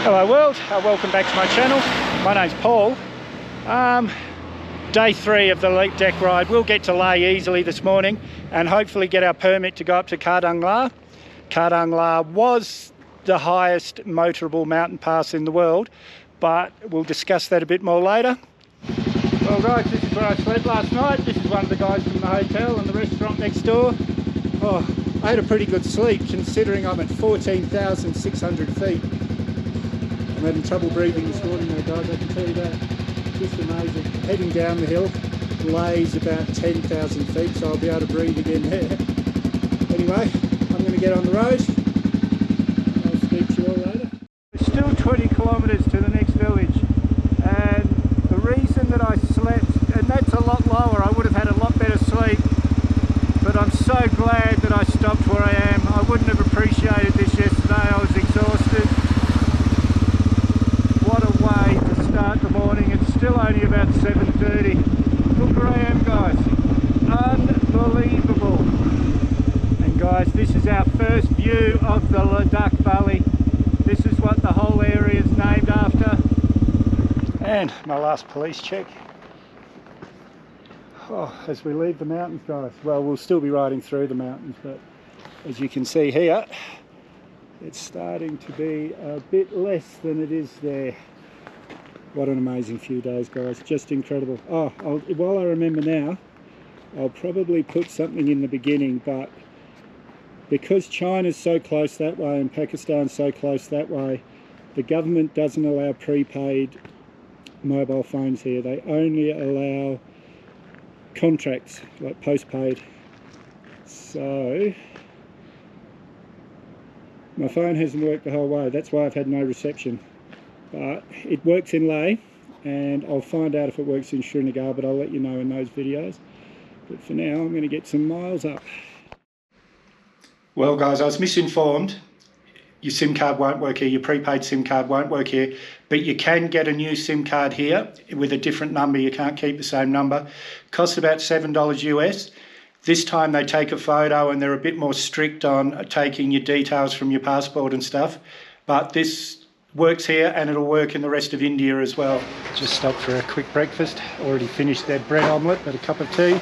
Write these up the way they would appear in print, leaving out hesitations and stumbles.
Hello world, welcome back to my channel. My name's Paul. Day 3 of the Ladakh ride. We'll get to Leh easily this morning and hopefully get our permit to go up to Khardung. Khardung was the highest motorable mountain pass in the world, but we'll discuss that a bit more later. Well guys, this is where I slept last night. This is one of the guys from the hotel and the restaurant next door. Oh, I had a pretty good sleep considering I'm at 14,600 feet. I'm having trouble breathing this morning though guys, I can tell you that. Just amazing. Heading down the hill, Leh's about 10,000 feet, so I'll be able to breathe again there. Anyway, I'm going to get on the road. I'll speak to you all later. It's still 20 kilometres to the next village, and the reason that I slept, and that's a lot lower, I would have had a lot better sleep, but I'm so glad that I stopped where I am. I wouldn't have appreciated this yesterday, I was exhausted. What a way to start the morning. It's still only about 7:30. Look where I am guys, unbelievable. And guys, this is our first view of the Ladakh Valley. This is what the whole area is named after. And my last police check. Oh, as we leave the mountains guys, well, we'll still be riding through the mountains, but as you can see here, it's starting to be a bit less than it is there. What an amazing few days guys, just incredible. Oh, while I remember now, I'll probably put something in the beginning, but because China's so close that way and Pakistan's so close that way, the government doesn't allow prepaid mobile phones here. They only allow contracts, like postpaid. So my phone hasn't worked the whole way, that's why I've had no reception. But it works in Leh, and I'll find out if it works in Srinagar, but I'll let you know in those videos. But for now, I'm going to get some miles up. Well guys, I was misinformed. Your SIM card won't work here, your prepaid SIM card won't work here, but you can get a new SIM card here with a different number. You can't keep the same number. Costs about $7 US. This time they take a photo and they're a bit more strict on taking your details from your passport and stuff. But this works here and it'll work in the rest of India as well. Just stopped for a quick breakfast. Already finished that bread omelette and a cup of tea.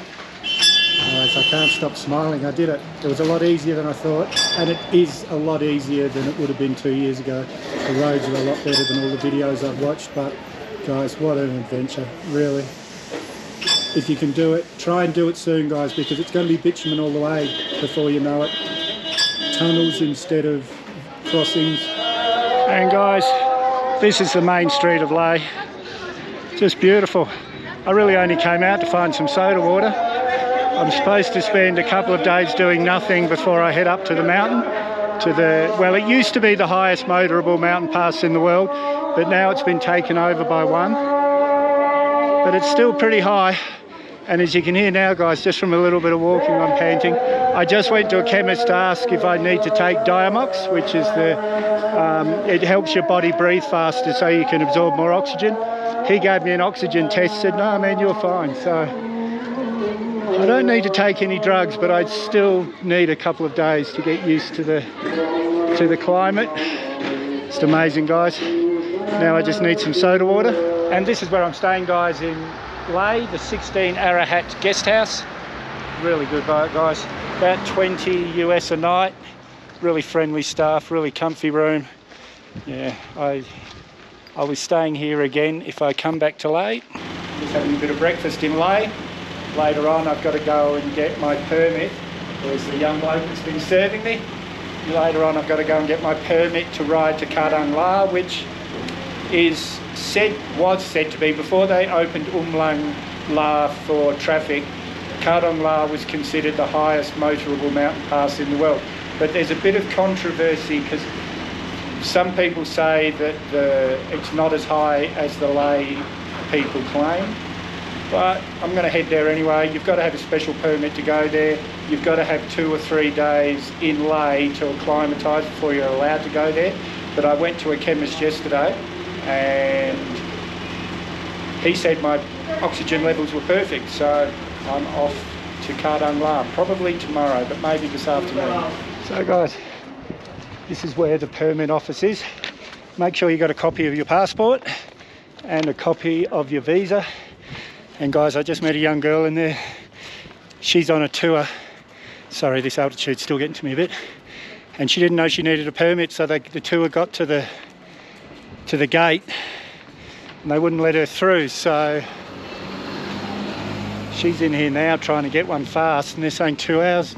Guys, I can't stop smiling. I did it. It was a lot easier than I thought, and it is a lot easier than it would have been 2 years ago. The roads are a lot better than all the videos I've watched, but guys, what an adventure, really. If you can do it, try and do it soon guys, because it's going to be bitumen all the way before you know it. Tunnels instead of crossings. And guys, this is the main street of Leh. Just beautiful. I really only came out to find some soda water. I'm supposed to spend a couple of days doing nothing before I head up to the mountain. Well, it used to be the highest motorable mountain pass in the world, but now it's been taken over by one. But it's still pretty high. And as you can hear now guys, just from a little bit of walking, I'm panting. I just went to a chemist to ask if I need to take Diamox, which is it helps your body breathe faster so you can absorb more oxygen. He gave me an oxygen test, said, no man, you're fine. So I don't need to take any drugs, but I still need a couple of days to get used to the climate. It's amazing guys. Now I just need some soda water. And this is where I'm staying guys, in Leh, the 16 Arahat guest house. Really good guys, about 20 US a night. Really friendly staff, really comfy room. Yeah, I was staying here again if I come back to Leh. Just having a bit of breakfast in Leh. Later on I've got to go and get my permit. There's the young bloke that's been serving me. Later on I've got to go and get my permit to ride to Khardung, which was said to be, before they opened La for traffic, Khardung was considered the highest motorable mountain pass in the world. But there's a bit of controversy because some people say that it's not as high as the Leh people claim. But I'm going to head there anyway. You've got to have a special permit to go there. You've got to have 2 or 3 days in Leh to acclimatise before you're allowed to go there. But I went to a chemist yesterday and he said my oxygen levels were perfect, so I'm off to Khardung, probably tomorrow, but maybe this afternoon. So guys, this is where the permit office is. make sure you got a copy of your passport and a copy of your visa. And guys, I just met a young girl in there. She's on a tour. Sorry, this altitude's still getting to me a bit. And she didn't know she needed a permit, so the tour got to the gate and they wouldn't let her through. So she's in here now trying to get one fast, and they're saying 2 hours.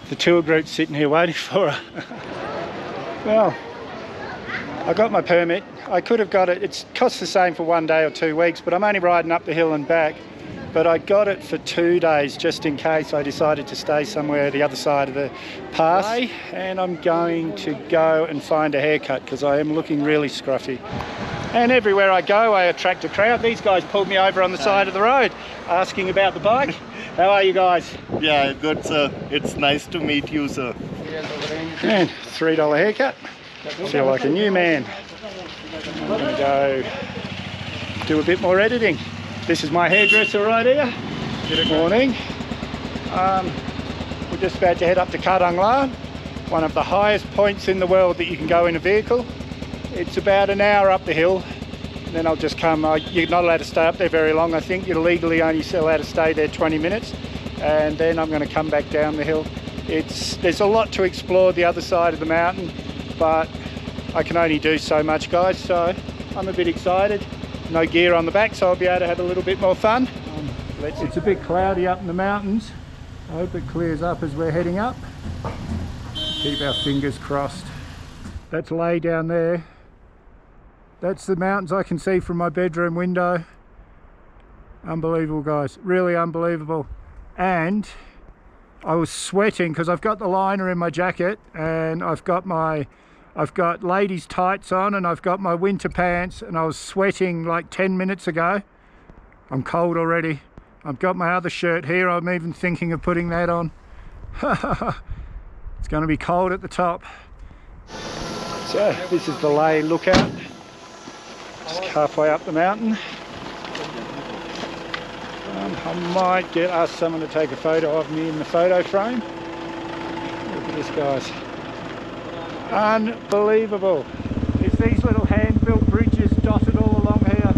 The tour group's sitting here waiting for her. Well, I got my permit. I could have got it. It costs the same for 1 day or 2 weeks, but I'm only riding up the hill and back. But I got it for 2 days just in case I decided to stay somewhere the other side of the pass. And I'm going to go and find a haircut because I am looking really scruffy. And everywhere I go, I attract a crowd. These guys pulled me over on the side of the road asking about the bike. How are you guys? Yeah, good, sir. It's nice to meet you, sir. And $3 haircut. Feel like a new man. I'm going to go do a bit more editing. This is my hairdresser right here. Good morning. We're just about to head up to Khardung, one of the highest points in the world that you can go in a vehicle. It's about an hour up the hill, and then I'll just come. You're not allowed to stay up there very long. I think you're legally only allowed to stay there 20 minutes, and then I'm going to come back down the hill. There's a lot to explore the other side of the mountain, but I can only do so much, guys, so I'm a bit excited. No gear on the back, so I'll be able to have a little bit more fun. It's a bit cloudy up in the mountains. I hope it clears up as we're heading up. Keep our fingers crossed. That's Lay down there. That's the mountains I can see from my bedroom window. Unbelievable, guys, really unbelievable. And I was sweating because I've got the liner in my jacket, and I've got ladies' tights on, and I've got my winter pants, and I was sweating like 10 minutes ago. I'm cold already. I've got my other shirt here. I'm even thinking of putting that on. It's going to be cold at the top. So this is the Lay lookout. Just halfway up the mountain. I might ask someone to take a photo of me in the photo frame. Look at this, guys. Unbelievable. It's these little hand-built bridges dotted all along here.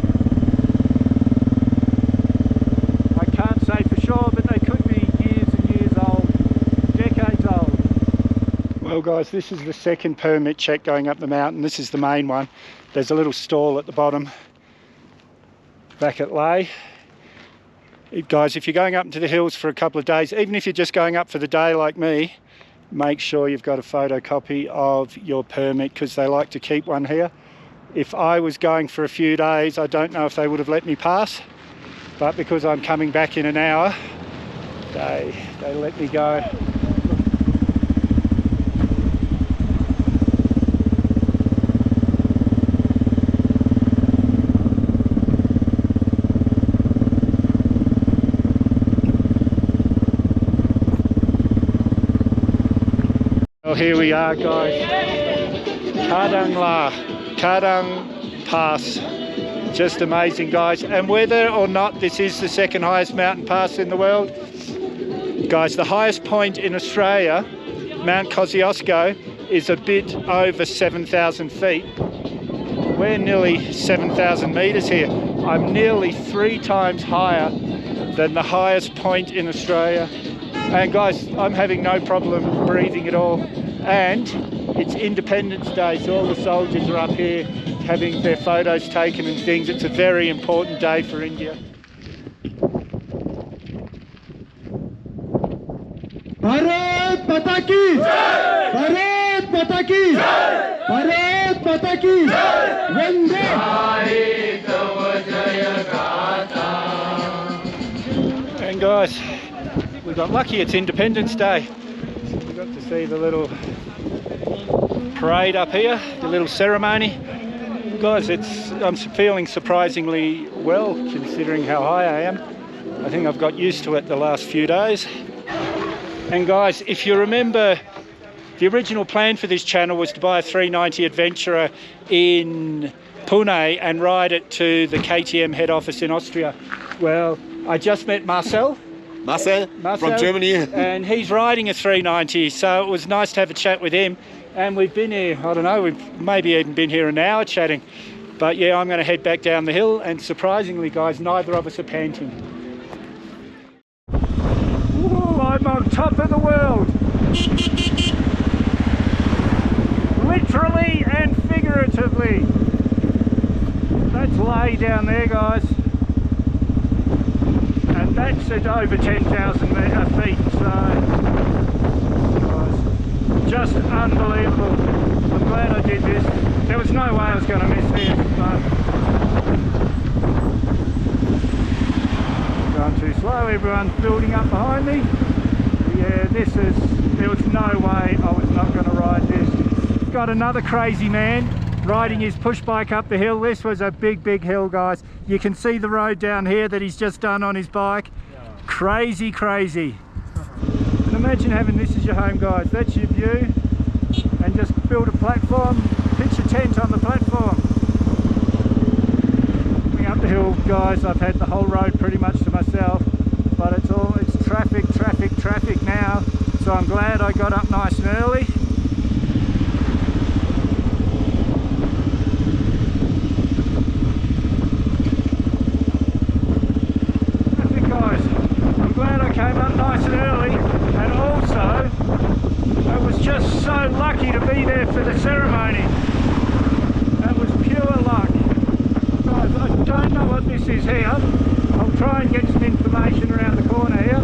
I can't say for sure, but they could be years and years old, decades old. Well, guys, this is the second permit check going up the mountain. This is the main one. There's a little stall at the bottom back at Lay. Guys, if you're going up into the hills for a couple of days, even if you're just going up for the day like me, make sure you've got a photocopy of your permit, because they like to keep one here. If I was going for a few days, I don't know if they would have let me pass, but because I'm coming back in an hour, they let me go. Well, here we are, guys. Kardung Pass. Just amazing, guys. And whether or not this is the second highest mountain pass in the world, guys, the highest point in Australia, Mount Kosciuszko, is a bit over 7,000 feet. We're nearly 7,000 meters here. I'm nearly 3 times higher than the highest point in Australia. And guys, I'm having no problem breathing at all. And it's Independence Day, so all the soldiers are up here having their photos taken and things. It's a very important day for India. Bharat Mata Ki Jai! Bharat Mata Ki Jai! Bharat Mata Ki Jai! Vande Mataram. And guys, we got lucky, it's Independence Day. We got to see the little parade up here, the little ceremony. Guys, I'm feeling surprisingly well considering how high I am. I think I've got used to it the last few days. And guys, if you remember, the original plan for this channel was to buy a 390 Adventurer in Pune and ride it to the KTM head office in Austria. Well, I just met Marcel Marcel from Germany. And he's riding a 390, so it was nice to have a chat with him. and we've been here, I don't know, we've maybe even been here an hour chatting. But yeah, I'm going to head back down the hill, and surprisingly guys, neither of us are panting. Ooh, I'm on top of the world. Literally and figuratively. That's lay down there guys. And that's at over 10,000 feet, so guys, just unbelievable. I'm glad I did this. There was no way I was going to miss this, but going too slow, everyone's building up behind me. Yeah, there was no way I was not going to ride this. Got another crazy man riding his push bike up the hill. This was a big hill guys. You can see the road down here that he's just done on his bike. Crazy. And imagine having this as your home guys. That's your view, and just build a platform, pitch a tent on the platform. Coming up the hill guys, I've had the whole road pretty much to myself, but it's traffic now, so I'm glad I got up nice and early. Came up nice and early, and also I was just so lucky to be there for the ceremony. That was pure luck. Guys, I don't know what this is here. I'll try and get some information around the corner here.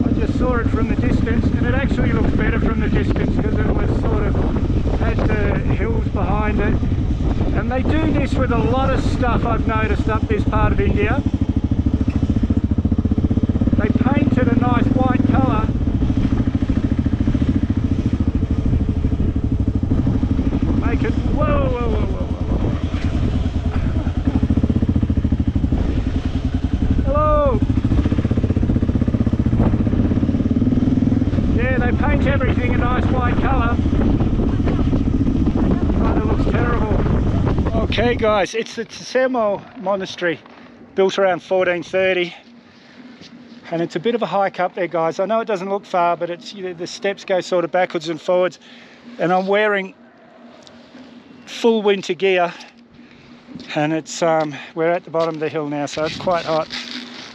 I just saw it from the distance, and it actually looks better from the distance because it was sort of had the hills behind it. And they do this with a lot of stuff I've noticed up this part of India. They painted a nice white colour. Make it, whoa. Hello. Yeah, they paint everything a nice white colour. But it looks terrible. Okay guys, it's the Tsemo monastery, built around 1430. And it's a bit of a hike up there guys. I know it doesn't look far, but it's, you know, the steps go sort of backwards and forwards, and I'm wearing full winter gear, and it's we're at the bottom of the hill now, so it's quite hot.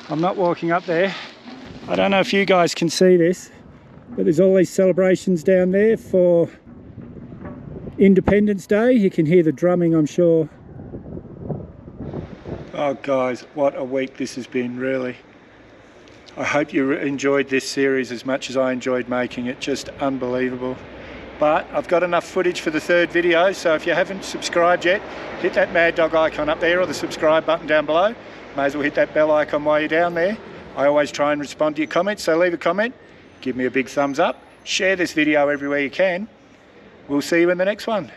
I'm not walking up there. I don't know if you guys can see this, but there's all these celebrations down there for Independence Day. You can hear the drumming, I'm sure. Oh guys, what a week this has been, really. I hope you enjoyed this series as much as I enjoyed making it. Just unbelievable. But I've got enough footage for the third video, so if you haven't subscribed yet, hit that mad dog icon up there or the subscribe button down below. May as well hit that bell icon while you're down there. I always try and respond to your comments, so leave a comment, give me a big thumbs up, share this video everywhere you can. We'll see you in the next one.